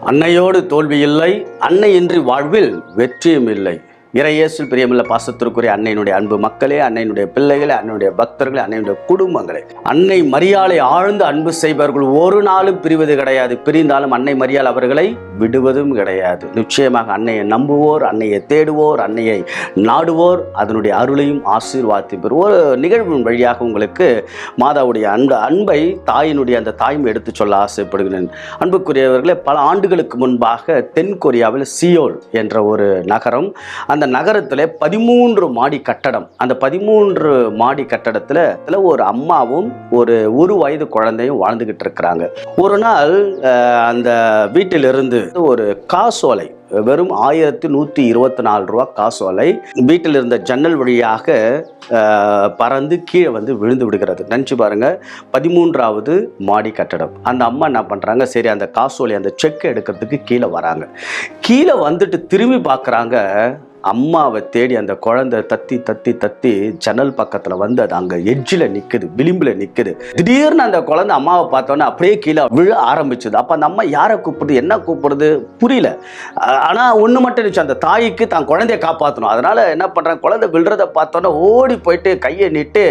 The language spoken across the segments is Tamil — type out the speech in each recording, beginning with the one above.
அன்னையோடு தோல்வி இல்லை, அன்னையின்றி வாழ்வில் வெற்றியும் இல்லை. இறையேசுவில் பிரியமுள்ள பாசத்திற்குரிய அன்னையினுடைய அன்பு மக்களே, அன்னையினுடைய பிள்ளைகளே, அன்னையுடைய பக்தர்களே, அன்னையுடைய குடும்பங்களே, அன்னை மரியாளை ஆழ்ந்து அன்பு செய்பவர்கள் ஒரு நாளும் பிரிவது கிடையாது. பிரிந்தாலும் அன்னை மரியாள் அவர்களை விடுவதும் கிடையாது. நிச்சயமாக அன்னையை நம்புவோர், அன்னையை தேடுவோர், அன்னையை நாடுவோர் அதனுடைய அருளையும் ஆசீர்வாதத்தையும் பெறும். ஒரு நிகழ்வின் வழியாக உங்களுக்கு மாதாவுடைய அன்பை தாயினுடைய அந்த தாய்மை எடுத்து சொல்ல ஆசைப்படுகிறேன். அன்புக்குரியவர்களே, பல ஆண்டுகளுக்கு முன்பாக தென் கொரியாவில் சியோல் என்ற ஒரு நகரம், அந்த நகரத்தில் 13 மாடி கட்டடம். அந்த 13 மாடி கட்டடத்தில் ஒரு அம்மாவும் ஒரு வயது குழந்தையும் வாழ்ந்துகிட்டு இருக்கிறாங்க. ஒரு நாள் அந்த வீட்டிலிருந்து ஒரு காசோலை, வெறும் 1124 ரூபா காசோலை வீட்டில் இருந்த ஜன்னல் வழியாக பறந்து கீழே விழுந்து விடுகிறது. நினச்சி பாருங்க, 13வது மாடி கட்டடம். அந்த அம்மா என்ன பண்ணுறாங்க, சரி அந்த காசோலை அந்த செக் எடுக்கிறதுக்கு கீழே வராங்க. கீழே வந்துட்டு திரும்பி பார்க்குறாங்க, அம்மாவை தேடி அந்த குழந்தை தத்தி தத்தி தத்தி ஜன்னல் பக்கத்தில் அது அங்கே எட்ஜில் நிற்குது, விளிம்பில் நிற்குது. திடீர்னு அந்த குழந்தை அம்மாவை பார்த்தோன்னே அப்படியே கீழே விழ ஆரம்பிச்சுது. அப்போ அந்த அம்மா யாரை கூப்பிடுது, என்ன கூப்பிடுறது புரியல. ஆனால் ஒன்று மட்டும் இருந்துச்சு, அந்த தாய்க்கு தான் குழந்தைய காப்பாற்றணும். அதனால் என்ன பண்ணுறாங்க, குழந்தை விழுறதை பார்த்தோன்னே ஓடி போயிட்டு கையை நீட்டு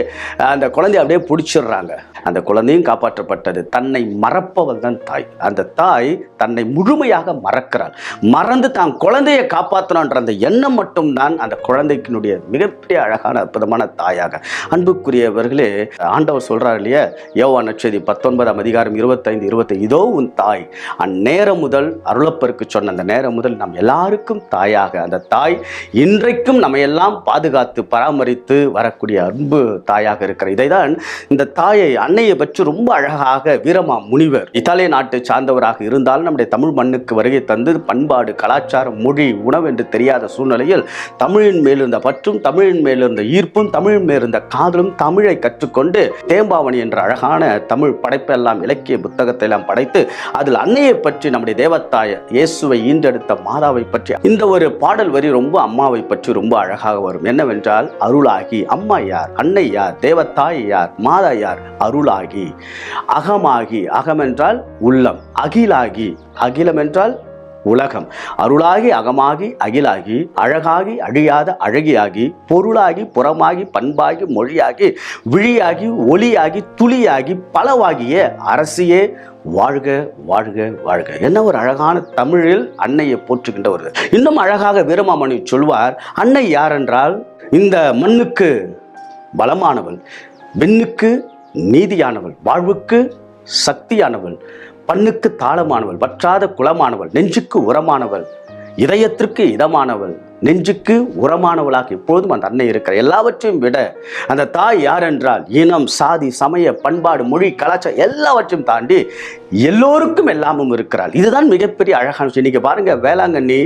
அந்த குழந்தைய அப்படியே பிடிச்சிடுறாங்க. அந்த குழந்தையும் காப்பாற்றப்பட்டது. தன்னை மறப்பவள் தான் தாய். அந்த தாய் தன்னை முழுமையாக மறக்கிறாள். மறந்து தான் குழந்தையை காப்பாற்றணுன்ற அந்த எண்ணம் மட்டும்தான் அந்த குழந்தைக்கினுடைய மிகப்பெரிய அழகான அற்புதமான தாயாக. அன்புக்குரியவர்களே, ஆண்டவர் சொல்றார் இல்லையா, யோவான் நற்செய்தி 19ஆம் அதிகாரம் 25-26, இதோ உன் தாய். அந்நேரம் முதல் அருளப்பருக்கு சொன்ன அந்த நேரம் முதல் நம் எல்லாருக்கும் தாயாக அந்த தாய் இன்றைக்கும் நம்ம எல்லாம் பாதுகாத்து பராமரித்து வரக்கூடிய அன்பு தாயாக இருக்கிற. இதைதான் இந்த தாயை, அன்னையை பற்றி ரொம்ப அழகாக வீரமா முனிவர், இத்தாலிய நாட்டை சார்ந்தவராக இருந்தாலும் நம்முடைய தமிழ் மண்ணுக்கு வருகை தந்து பண்பாடு, கலாச்சாரம், மொழி, உணவு என்று தெரியாத சூழ்நிலையில் தமிழின் மேலிருந்த பற்றும், தமிழின் மேலிருந்த ஈர்ப்பும், தமிழின் மேலிருந்த காதலும், தமிழை கற்றுக்கொண்டு தேம்பாவணி என்ற அழகான தமிழ் படைப்பெல்லாம், இலக்கிய புத்தகத்தை எல்லாம் படைத்து அதில் அன்னையை பற்றி, நம்முடைய தேவத்தாய இயேசுவை ஈண்டெடுத்த மாதாவை பற்றி இந்த ஒரு பாடல் வரி ரொம்ப அம்மாவை பற்றி ரொம்ப அழகாக வரும். என்னவென்றால், அருளாகி. அம்மா யார், அன்னை யார், தேவத்தாய் யார், மாதா யார்? அருளாகி. அகமாகி. அகம் என்றால் உள்ளம். அகிலாகி. அகிலம் என்றால் உலகம். அருளாகி, அகமாகி, அகிலாகி, அழகாகி, அழியாத அழகியாகி, பொருளாகி, புறமாகி, பண்பாகி, மொழியாகி, விழியாகி, ஒளியாகி, துளியாகி, பலவாகிய அரசியே வாழ்க வாழ்க வாழ்க. என்ன ஒரு அழகான தமிழில் அன்னையை போற்றுகின்ற ஒரு. இன்னும் அழகாக வீரமாமணி சொல்வார், அன்னை யார் என்றால், இந்த மண்ணுக்கு பலமானவள், விண்ணுக்கு நீதியானவள், வாழ்வுக்கு சக்தியானவள், பண்ணுக்கு தாளமானவள், வற்றாத குலமானவள், நெஞ்சுக்கு உரமானவள், இதயத்திற்கு இதமானவள், நெஞ்சுக்கு உரமானவளாக எப்போதும் அந்த அன்னை இருக்கிற. எல்லாவற்றையும் விட அந்த தாய் யார் என்றால், இனம், சாதி, சமய, பண்பாடு, மொழி, கலாச்சாரம் எல்லாவற்றையும் தாண்டி எல்லோருக்கும் எல்லாமும் இருக்கிறாள். இதுதான் மிகப்பெரிய அழகான விஷயம். இன்னைக்கு பாருங்க, வேளாங்கண்ணி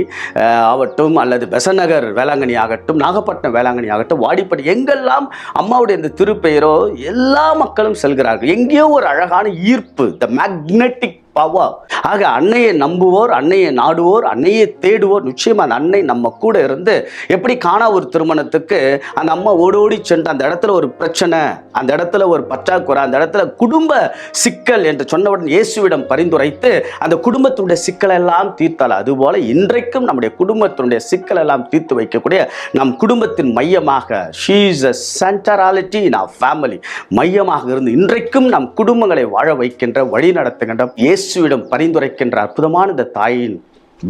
ஆகட்டும், அல்லது பெசநகர் வேளாங்கண்ணி ஆகட்டும், நாகப்பட்டினம் வேளாங்கண்ணி ஆகட்டும், வாடிப்பட்டி, எங்கெல்லாம் அம்மாவுடைய இந்த திருப்பெயரோ எல்லா மக்களும் செல்கிறார்கள். எங்கேயோ ஒரு அழகான ஈர்ப்பு, த மேக்னெட்டிக் பவர். ஆக அன்னையை நம்புவோர், அன்னையை நாடுவோர், அன்னையை தேடுவோர், நிச்சயமா அந்த அன்னை நம்ம கூட இருந்து, எப்படி காணா ஒரு திருமணத்துக்கு அந்த அம்மா ஓடோடி சென்று அந்த இடத்துல ஒரு பிரச்சனை, அந்த இடத்துல ஒரு பற்றாக்குறை, அந்த இடத்துல குடும்ப சிக்கல் என்று சொன்னவுடன் இயேசுவிடம் பரிந்துரைத்து அந்த குடும்பத்தினுடைய சிக்கல் எல்லாம் தீர்த்தாள். அதுபோல இன்றைக்கும் நம்முடைய குடும்பத்தினுடைய சிக்கல் எல்லாம் தீர்த்து வைக்கக்கூடிய நம் குடும்பத்தின் மையமாக, she is a centrality in our family, மையமாக இருந்து இன்றைக்கும் நம் குடும்பங்களை வாழ வைக்கின்ற, வழி நடத்துகின்ற, இயேசுவிடம் பரிந்துரைக்கின்ற அற்புதமான இந்த தாயின்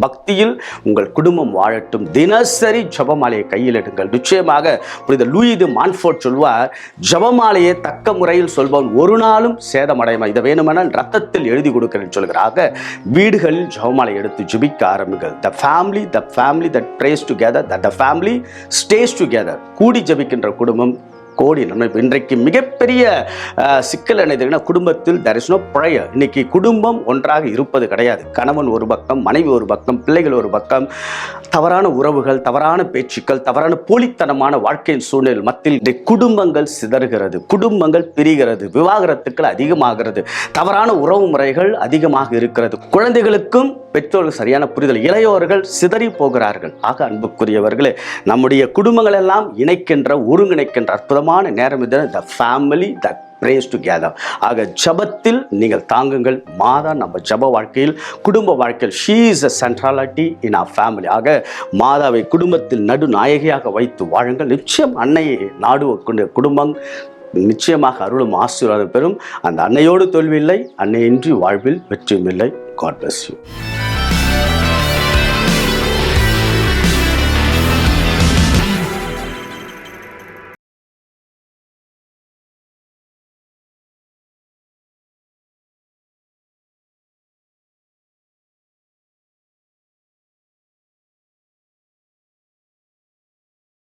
பக்தியில் உங்கள் குடும்பம் வாழட்டும். தினசரி ஜபமாலையை கையில் எடுங்கள். நிச்சயமாக புனித லூயி தி மான்ஃபோர்ட் சொல்வார், ஜபமாலையை தக்க முறையில் சொல்பவன் ஒரு நாளும் சேதமடையுமா. இதை வேணுமென்றால் ரத்தத்தில் எழுதி கொடுக்கிறேன்னு சொல்கிறாங்க. வீடுகளில் ஜபமாலை எடுத்து ஜபிக்க ஆரம்பிங்கள். the family that prays together, that the family stays together. கூடி ஜபிக்கின்ற குடும்பம் கோடி நன்மை. இன்றைக்கு மிகப்பெரிய சிக்கல் என்ன, குடும்பத்தில் there is no prayer. இன்னைக்கு குடும்பம் ஒன்றாக இருப்பது கிடையாது. கணவன் ஒரு பக்கம், மனைவி ஒரு பக்கம், பிள்ளைகள் ஒரு பக்கம், தவறான உறவுகள், தவறான பேச்சுக்கள், தவறான போலித்தனமான வாழ்க்கையின் சூழ்நிலை மத்தியில் குடும்பங்கள் சிதறுகிறது, குடும்பங்கள் பிரிகிறது, விவாகரத்துக்கள் அதிகமாகிறது, தவறான உறவு முறைகள் அதிகமாக இருக்கிறது, குழந்தைகளுக்கும் பெற்றோர்கள் சரியான புரிதல், இளையோர்கள் சிதறி போகிறார்கள். ஆக அன்புக்குரியவர்களே, நம்முடைய குடும்பங்கள் எல்லாம் இணைக்கின்ற, ஒருங்கிணைக்கின்ற அற்புதமான நேரம் இது. The family that prays together. ஆக ஜபத்தில் நீங்கள் தாங்குங்கள். மாதா நம்ம ஜப வாழ்க்கையில், குடும்ப வாழ்க்கையில் she is a centrality in our family. ஆக மாதாவை குடும்பத்தில் நடுநாயகியாக வைத்து வாழுங்கள். நிச்சயம் அன்னையை நாடுவ குடும்பம் நிச்சயமாக அருளும் ஆசீர்வாதம் பெறும். அந்த அன்னையோடு தோல்வியில்லை, அன்னையின்றி வாழ்வில் வெற்றியும் இல்லை. God bless you.